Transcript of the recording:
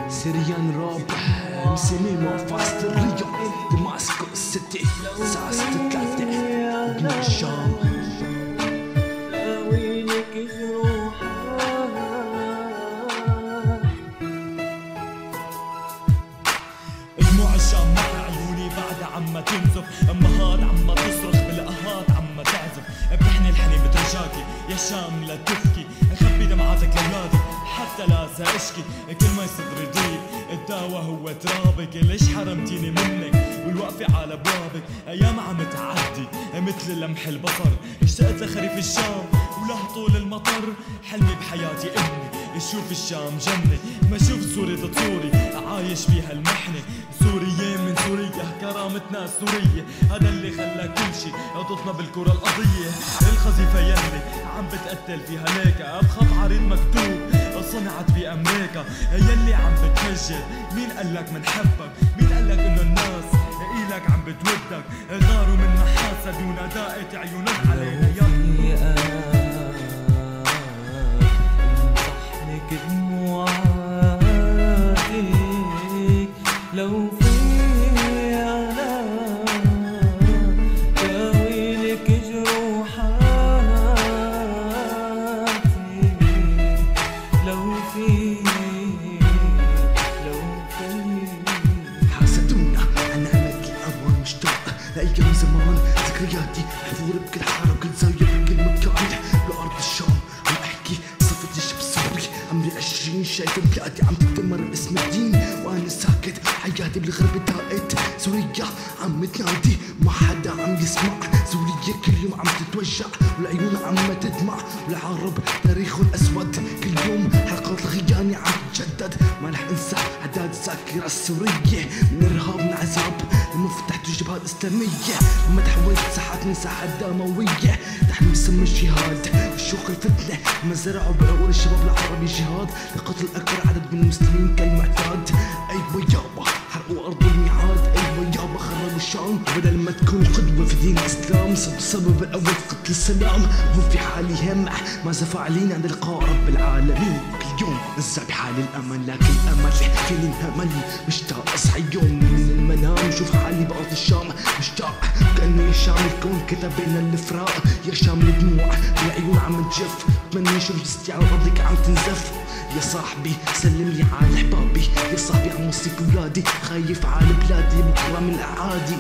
سريان راب مسميمو فاست الريو دماسكو سيتي ساست ثلاثة ابن الشام وينك جروحك دموع الشام مع عيوني بعد عما تنزف، امهات عما تصرخ بالاهات عما تعزف، بتحني الحنين بترجاكي يا شام لا تبكي، اخبي دمعاتك لاولادي حتى لا اشكي، كل ما يصدر يضيق الدواء هو ترابك، ليش حرمتيني منك والوقفة على بوابك، ايام عم تعدي مثل لمح البصر، اشتقت لخريف الشام وله طول المطر، حلمي بحياتي ابني اشوف الشام جنة، ما اشوف صورة طوري عايش فيها المحنة، سوريين من سوريا كرامتنا سورية، هذا اللي خلى كل شي يضطنا بالكرة الأرضية، الخزيفة يلي عم بتقتل فيها ليكا بخط عريض مكتوب صنعت بأمريكا، يلي عم بتفجر مين قالك منحبك، مين قالك انه الناس إلك عم بتودك، غاروا منا حاسدونا داقت عيونهم علينا يا انصحلك دموعاتك لو في انا داويلك جروحاتك لو في حاسدونا عن نعمة الأوان مشتاق لأيام زمان، ذكرياتي محفورة بكل حارة وكل زاوية بكل مكان بأرض الشام، عم أحكي صفة الشاب السوري عمري 20 شايف بلادي عم تتدمر باسم الدين وأنا ساكت، حياتي بالغرب داقت، سوريا عم تنادي ما حدا عم يسمع، سوريا كل يوم عم تتوجع والعيون عم تدمع، والعرب تاريخهم أسود كل يوم حلقات الخيانة عم تتجدد، ما رح انسى عداد الذاكرة السورية من إرهاب من عذاب لما فتحت الجبهة الإسلامية، لما تحولت ساحات من ساحات دموية تحمي سم الجهاد والشوق الفتنة، لما زرعوا بعقول الشباب العربي جهاد لقتل أكبر عدد من المسلمين كالمعتاد، أيوة يابا حرقوا أرض الميعاد، أيوة يابا خربوا الشام، وبدل ما تكون قدوة في دين الإسلام صرت السبب الأول في قتل السلام، هم في حالي هم ماذا فاعلين عند لقاء رب العالمين، كل يوم نزع بحالي الأمل لكن الأمل فيني انهمل، مشتاق أصحى يوم من المنام شوف حالي بأرض الشام، مشتاق كأنه يا شام الكون كتب لنا الفراق، يا شام الدموع العيون عم تجف، بتمنى شوف جثتي على أرضك عم تنزف، يا صاحبي سلم لي على حبابي، يا صاحبي عم وصيك ولادي خايف على بلادي بكرة من الأعادي.